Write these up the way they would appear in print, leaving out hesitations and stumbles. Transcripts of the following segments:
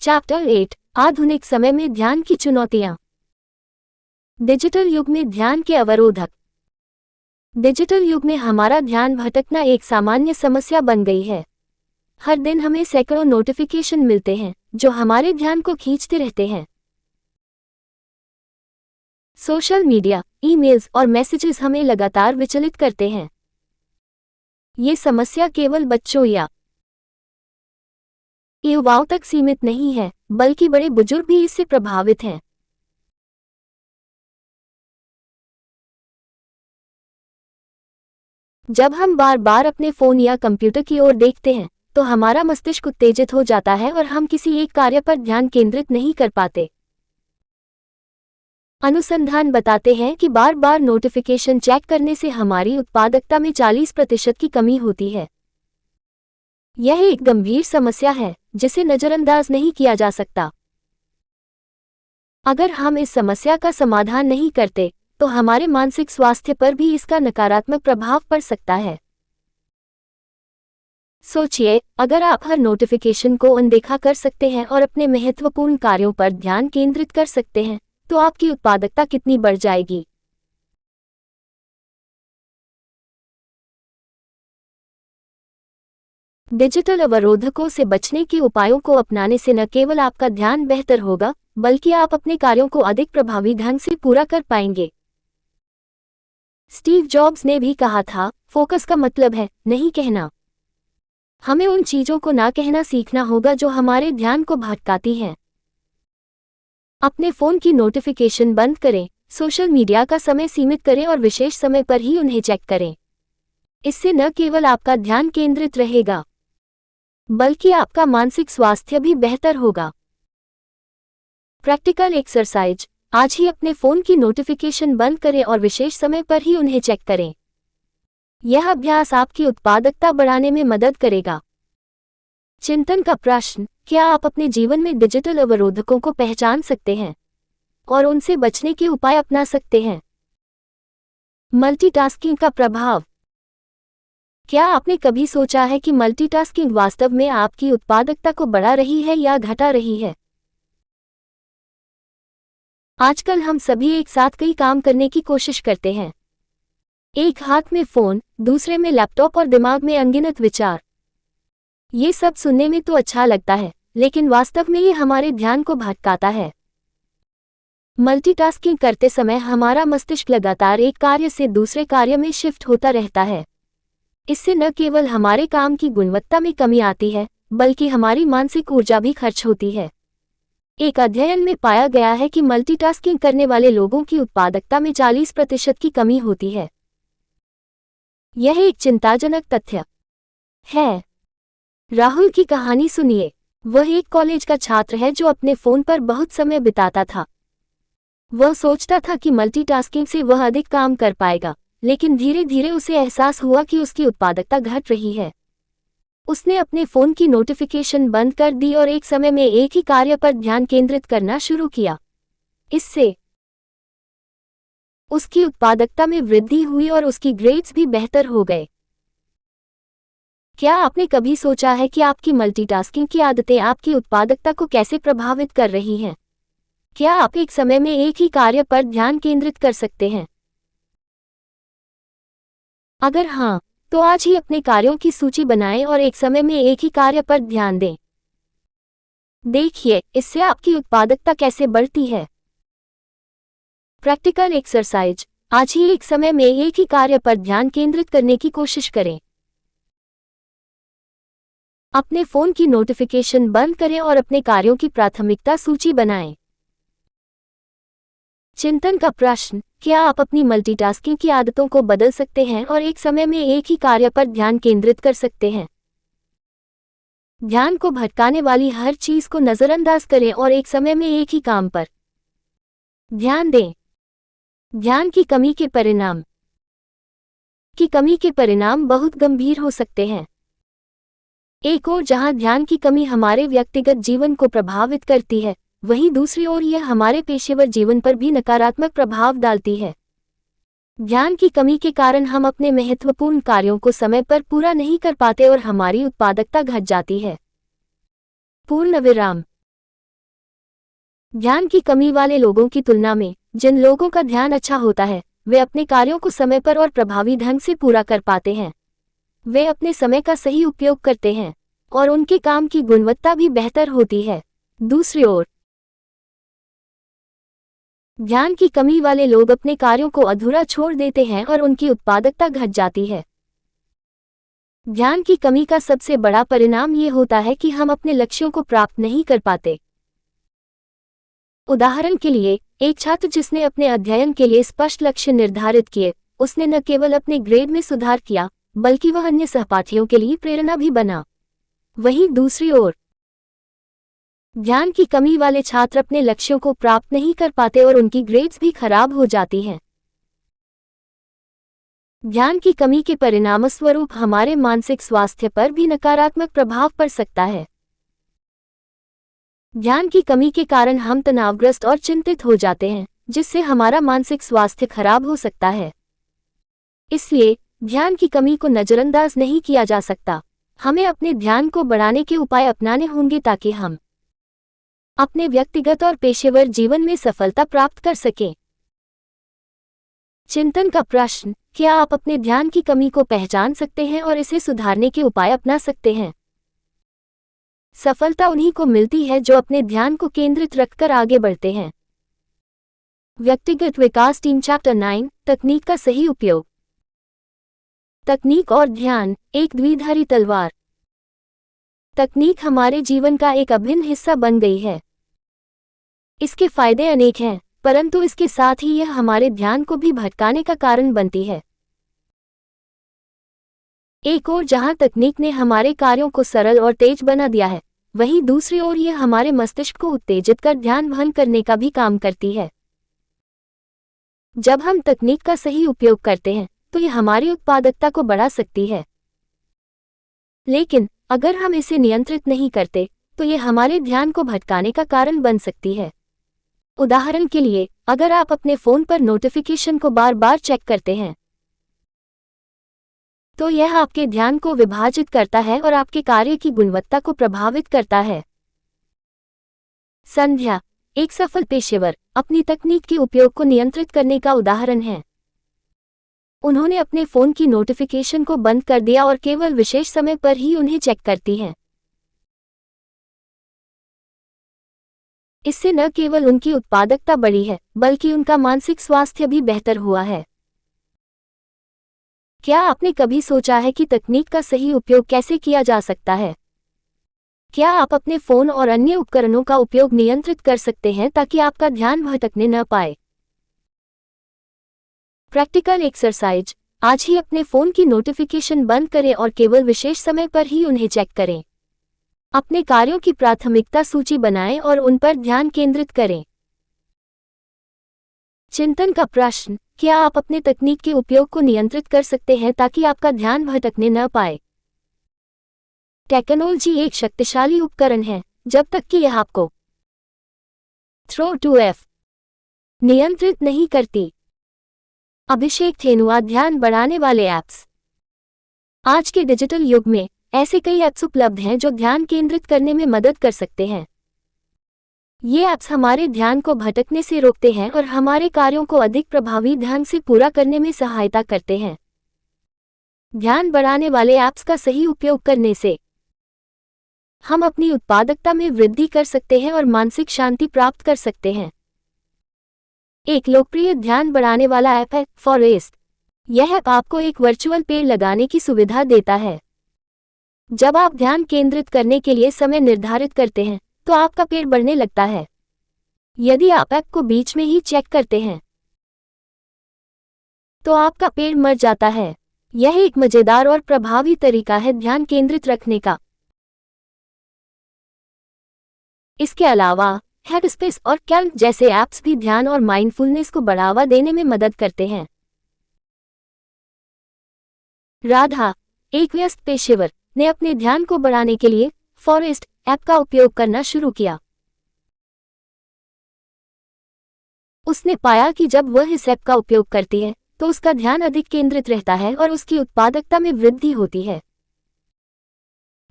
Chapter 8 आधुनिक समय में ध्यान की चुनौतियां। डिजिटल युग में ध्यान के अवरोधक। डिजिटल युग में हमारा ध्यान भटकना एक सामान्य समस्या बन गई है। हर दिन हमें सैकड़ों नोटिफिकेशन मिलते हैं जो हमारे ध्यान को खींचते रहते हैं। सोशल मीडिया, ईमेल्स और मैसेजेस हमें लगातार विचलित करते हैं। ये समस्या केवल बच्चों या युवाओं तक सीमित नहीं है, बल्कि बड़े बुजुर्ग भी इससे प्रभावित हैं। जब हम बार बार अपने फोन या कंप्यूटर की ओर देखते हैं, तो हमारा मस्तिष्क उत्तेजित हो जाता है और हम किसी एक कार्य पर ध्यान केंद्रित नहीं कर पाते। अनुसंधान बताते हैं कि बार बार नोटिफिकेशन चेक करने से हमारी उत्पादकता में 40% की कमी होती है। यह एक गंभीर समस्या है जिसे नजरअंदाज नहीं किया जा सकता। अगर हम इस समस्या का समाधान नहीं करते, तो हमारे मानसिक स्वास्थ्य पर भी इसका नकारात्मक प्रभाव पड़ सकता है। सोचिए, अगर आप हर नोटिफिकेशन को अनदेखा कर सकते हैं और अपने महत्वपूर्ण कार्यों पर ध्यान केंद्रित कर सकते हैं, तो आपकी उत्पादकता कितनी बढ़ जाएगी। डिजिटल अवरोधकों से बचने के उपायों को अपनाने से न केवल आपका ध्यान बेहतर होगा, बल्कि आप अपने कार्यों को अधिक प्रभावी ढंग से पूरा कर पाएंगे। स्टीव जॉब्स ने भी कहा था, फोकस का मतलब है नहीं कहना। हमें उन चीजों को ना कहना सीखना होगा जो हमारे ध्यान को भटकाती हैं। अपने फोन की नोटिफिकेशन बंद करें, सोशल मीडिया का समय सीमित करें और विशेष समय पर ही उन्हें चेक करें। इससे न केवल आपका ध्यान केंद्रित रहेगा, बल्कि आपका मानसिक स्वास्थ्य भी बेहतर होगा। Practical exercise. आज ही अपने फोन की नोटिफिकेशन बंद करें और विशेष समय पर ही उन्हें चेक करें। यह अभ्यास आपकी उत्पादकता बढ़ाने में मदद करेगा। चिंतन का प्रश्न, क्या आप अपने जीवन में डिजिटल अवरोधकों को पहचान सकते हैं और उनसे बचने के उपाय अपना सकते हैं? मल्टीटास्किंग का प्रभाव। क्या आपने कभी सोचा है कि मल्टीटास्किंग वास्तव में आपकी उत्पादकता को बढ़ा रही है या घटा रही है? आजकल हम सभी एक साथ कई काम करने की कोशिश करते हैं। एक हाथ में फोन, दूसरे में लैपटॉप और दिमाग में अनगिनत विचार। ये सब सुनने में तो अच्छा लगता है, लेकिन वास्तव में ये हमारे ध्यान को भटकाता है। मल्टीटास्किंग करते समय हमारा मस्तिष्क लगातार एक कार्य से दूसरे कार्य में शिफ्ट होता रहता है। इससे न केवल हमारे काम की गुणवत्ता में कमी आती है, बल्कि हमारी मानसिक ऊर्जा भी खर्च होती है। एक अध्ययन में पाया गया है कि मल्टीटास्किंग करने वाले लोगों की उत्पादकता में 40% की कमी होती है। यह एक चिंताजनक तथ्य है। राहुल की कहानी सुनिए। वह एक कॉलेज का छात्र है जो अपने फोन पर बहुत समय बिताता था। वह सोचता था कि मल्टीटास्किंग से वह अधिक काम कर पाएगा, लेकिन धीरे धीरे उसे एहसास हुआ कि उसकी उत्पादकता घट रही है। उसने अपने फोन की नोटिफिकेशन बंद कर दी और एक समय में एक ही कार्य पर ध्यान केंद्रित करना शुरू किया। इससे उसकी उत्पादकता में वृद्धि हुई और उसकी ग्रेड्स भी बेहतर हो गए। क्या आपने कभी सोचा है कि आपकी मल्टीटास्किंग की आदतें आपकी उत्पादकता को कैसे प्रभावित कर रही हैं? क्या आप एक समय में एक ही कार्य पर ध्यान केंद्रित कर सकते हैं? अगर हाँ, तो आज ही अपने कार्यों की सूची बनाएं और एक समय में एक ही कार्य पर ध्यान दें। देखिए, इससे आपकी उत्पादकता कैसे बढ़ती है। Practical exercise. आज ही एक समय में एक ही कार्य पर ध्यान केंद्रित करने की कोशिश करें। अपने फोन की नोटिफिकेशन बंद करें और अपने कार्यों की प्राथमिकता सूची बनाएं। चिंतन का प्रश्न, क्या आप अपनी मल्टीटास्किंग की आदतों को बदल सकते हैं और एक समय में एक ही कार्य पर ध्यान केंद्रित कर सकते हैं? ध्यान को भटकाने वाली हर चीज को नजरअंदाज करें और एक समय में एक ही काम पर ध्यान दें। ध्यान की कमी के परिणाम बहुत गंभीर हो सकते हैं। एक ओर जहां ध्यान की कमी हमारे व्यक्तिगत जीवन को प्रभावित करती है, वहीं दूसरी ओर यह हमारे पेशेवर जीवन पर भी नकारात्मक प्रभाव डालती है। ध्यान की कमी के कारण हम अपने महत्वपूर्ण कार्यों को समय पर पूरा नहीं कर पाते और हमारी उत्पादकता घट जाती है। पूर्ण विराम। ध्यान की कमी वाले लोगों की तुलना में जिन लोगों का ध्यान अच्छा होता है वे अपने कार्यों को समय पर और प्रभावी ढंग से पूरा कर पाते हैं। वे अपने समय का सही उपयोग करते हैं और उनके काम की गुणवत्ता भी बेहतर होती है। दूसरी ओर ध्यान की कमी वाले लोग अपने कार्यों को अधूरा छोड़ देते हैं और उनकी उत्पादकता घट जाती है। ध्यान की कमी का सबसे बड़ा परिणाम ये होता है कि हम अपने लक्ष्यों को प्राप्त नहीं कर पाते। उदाहरण के लिए, एक छात्र जिसने अपने अध्ययन के लिए स्पष्ट लक्ष्य निर्धारित किए, उसने न केवल अपने ग्रेड में सुधार किया, बल्कि वह अन्य सहपाठियों के लिए प्रेरणा भी बना। वहीं दूसरी ओर ध्यान की कमी वाले छात्र अपने लक्ष्यों को प्राप्त नहीं कर पाते और उनकी ग्रेड्स भी खराब हो जाती हैं। ध्यान की कमी के परिणामस्वरूप हमारे मानसिक स्वास्थ्य पर भी नकारात्मक प्रभाव पड़ सकता है। ध्यान की कमी के कारण हम तनावग्रस्त और चिंतित हो जाते हैं, जिससे हमारा मानसिक स्वास्थ्य खराब हो सकता है। इसलिए ध्यान की कमी को नजरअंदाज नहीं किया जा सकता। हमें अपने ध्यान को बढ़ाने के उपाय अपनाने होंगे ताकि हम अपने व्यक्तिगत और पेशेवर जीवन में सफलता प्राप्त कर सकें। चिंतन का प्रश्न: क्या आप अपने ध्यान की कमी को पहचान सकते हैं और इसे सुधारने के उपाय अपना सकते हैं? सफलता उन्हीं को मिलती है जो अपने ध्यान को केंद्रित रखकर आगे बढ़ते हैं। व्यक्तिगत विकास टीम चैप्टर 9 तकनीक का सही उपयोग। तकनीक और ध्यान एक द्विधारी तलवार। तकनीक हमारे जीवन का एक अभिन्न हिस्सा बन गई है। इसके फायदे अनेक हैं, परंतु इसके साथ ही यह हमारे ध्यान को भी भटकाने का कारण बनती है। एक ओर जहां तकनीक ने हमारे कार्यों को सरल और तेज बना दिया है, वहीं दूसरी ओर यह हमारे मस्तिष्क को उत्तेजित कर ध्यान भंग करने का भी काम करती है। जब हम तकनीक का सही उपयोग करते हैं तो यह हमारी उत्पादकता को बढ़ा सकती है, लेकिन अगर हम इसे नियंत्रित नहीं करते तो यह हमारे ध्यान को भटकाने का कारण बन सकती है। उदाहरण के लिए, अगर आप अपने फोन पर नोटिफिकेशन को बार बार चेक करते हैं तो यह आपके ध्यान को विभाजित करता है और आपके कार्य की गुणवत्ता को प्रभावित करता है। संध्या, एक सफल पेशेवर, अपनी तकनीक के उपयोग को नियंत्रित करने का उदाहरण है। उन्होंने अपने फोन की नोटिफिकेशन को बंद कर दिया और केवल विशेष समय पर ही उन्हें चेक करती हैं। इससे न केवल उनकी उत्पादकता बढ़ी है, बल्कि उनका मानसिक स्वास्थ्य भी बेहतर हुआ है। क्या आपने कभी सोचा है कि तकनीक का सही उपयोग कैसे किया जा सकता है? क्या आप अपने फोन और अन्य उपकरणों का उपयोग नियंत्रित कर सकते हैं ताकि आपका ध्यान भटकने न पाए? प्रैक्टिकल एक्सरसाइज: आज ही अपने फोन की नोटिफिकेशन बंद करें और केवल विशेष समय पर ही उन्हें चेक करें। अपने कार्यों की प्राथमिकता सूची बनाएं और उन पर ध्यान केंद्रित करें। चिंतन का प्रश्न: क्या आप अपने तकनीक के उपयोग को नियंत्रित कर सकते हैं ताकि आपका ध्यान भटकने न पाए? टेक्नोलॉजी एक शक्तिशाली उपकरण है जब तक कि यह आपको थ्रो टू एफ नियंत्रित नहीं करती। अभिषेक थेनुआ, ध्यान बढ़ाने वाले ऐप्स। आज के डिजिटल युग में ऐसे कई ऐप्स उपलब्ध हैं जो ध्यान केंद्रित करने में मदद कर सकते हैं। ये ऐप्स हमारे ध्यान को भटकने से रोकते हैं और हमारे कार्यों को अधिक प्रभावी ढंग से पूरा करने में सहायता करते हैं। ध्यान बढ़ाने वाले ऐप्स का सही उपयोग करने से हम अपनी उत्पादकता में वृद्धि कर सकते हैं और मानसिक शांति प्राप्त कर सकते हैं। एक लोकप्रिय ध्यान बढ़ाने वाला ऐप है फॉरेस्ट। यह ऐप आपको एक वर्चुअल पेड़ लगाने की सुविधा देता है। जब आप ध्यान केंद्रित करने के लिए समय निर्धारित करते हैं तो आपका पेड़ बढ़ने लगता है। यदि आप ऐप को बीच में ही चेक करते हैं तो आपका पेड़ मर जाता है। यह एक मजेदार और प्रभावी तरीका है ध्यान केंद्रित रखने का। इसके अलावा हेडस्पेस और कैल्म जैसे ऐप्स भी ध्यान और माइंडफुलनेस को बढ़ावा देने में मदद करते हैं। राधा, एक व्यस्त पेशेवर, ने अपने ध्यान को बढ़ाने के लिए फॉरेस्ट ऐप का उपयोग करना शुरू किया। उसने पाया कि जब वह इस ऐप का उपयोग करती है तो उसका ध्यान अधिक केंद्रित रहता है और उसकी उत्पादकता में वृद्धि होती है।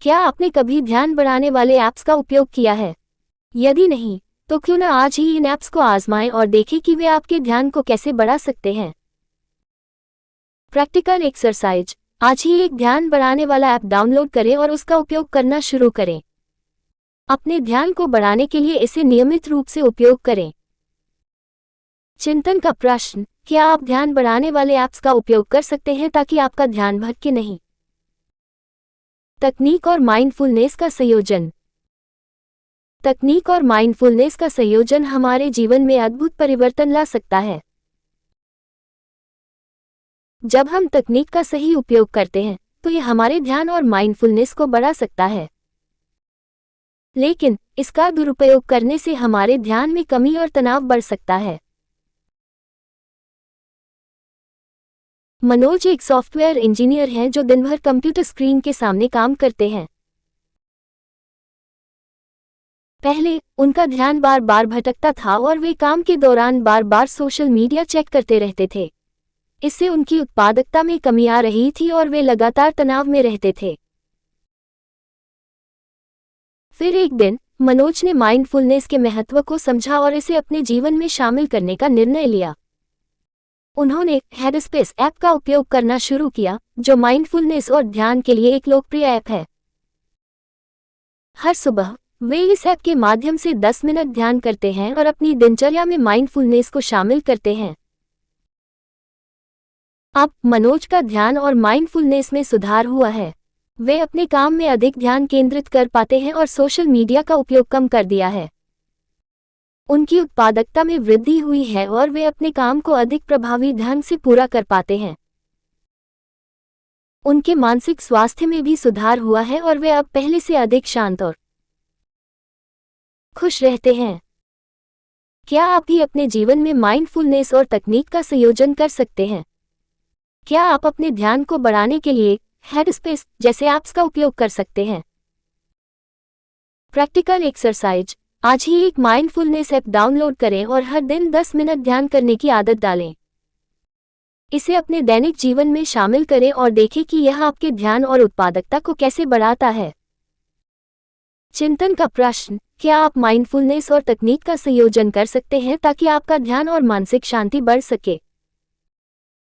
क्या आपने कभी ध्यान बढ़ाने वाले ऐप्स का उपयोग किया है? यदि नहीं, तो क्यों न आज ही इन ऐप्स को आजमाएं और देखें कि वे आपके ध्यान को कैसे बढ़ा सकते हैं। Practical exercise. आज ही एक ध्यान बढ़ाने वाला ऐप डाउनलोड करें और उसका उपयोग करना शुरू करें। अपने ध्यान को बढ़ाने के लिए इसे नियमित रूप से उपयोग करें। चिंतन का प्रश्न, क्या आप ध्यान बढ़ाने वाले ऐप्स का उपयोग कर सकते हैं ताकि आपका ध्यान भटके नहीं? तकनीक और माइंडफुलनेस का संयोजन। तकनीक और माइंडफुलनेस का संयोजन हमारे जीवन में अद्भुत परिवर्तन ला सकता है। जब हम तकनीक का सही उपयोग करते हैं तो यह हमारे ध्यान और माइंडफुलनेस को बढ़ा सकता है, लेकिन इसका दुरुपयोग करने से हमारे ध्यान में कमी और तनाव बढ़ सकता है। मनोज एक सॉफ्टवेयर इंजीनियर हैं जो दिन भर कंप्यूटर स्क्रीन के सामने काम करते हैं। पहले उनका ध्यान बार बार भटकता था और वे काम के दौरान बार बार सोशल मीडिया चेक करते रहते थे। इससे उनकी उत्पादकता में कमी आ रही थी और वे लगातार तनाव में रहते थे। फिर एक दिन मनोज ने माइंडफुलनेस के महत्व को समझा और इसे अपने जीवन में शामिल करने का निर्णय लिया। उन्होंने हेडस्पेस ऐप का उपयोग करना शुरू किया, जो माइंडफुलनेस और ध्यान के लिए एक लोकप्रिय ऐप है। हर सुबह वे इस ऐप के माध्यम से 10 मिनट ध्यान करते हैं और अपनी दिनचर्या में माइंडफुलनेस को शामिल करते हैं। अब मनोज का ध्यान और माइंडफुलनेस में सुधार हुआ है। वे अपने काम में अधिक ध्यान केंद्रित कर पाते हैं और सोशल मीडिया का उपयोग कम कर दिया है। उनकी उत्पादकता में वृद्धि हुई है और वे अपने काम को अधिक प्रभावी ढंग से पूरा कर पाते हैं। उनके मानसिक स्वास्थ्य में भी सुधार हुआ है और वे अब पहले से अधिक शांत और खुश रहते हैं। क्या आप भी अपने जीवन में माइंडफुलनेस और तकनीक का संयोजन कर सकते हैं? क्या आप अपने ध्यान को बढ़ाने के लिए हेडस्पेस जैसे ऐप्स का उपयोग कर सकते हैं? Practical exercise. आज ही एक माइंडफुलनेस ऐप डाउनलोड करें और हर दिन 10 मिनट ध्यान करने की आदत डालें। इसे अपने दैनिक जीवन में शामिल करें और देखें कि यह आपके ध्यान और उत्पादकता को कैसे बढ़ाता है। चिंतन का प्रश्न, क्या आप माइंडफुलनेस और तकनीक का संयोजन कर सकते हैं ताकि आपका ध्यान और मानसिक शांति बढ़ सके?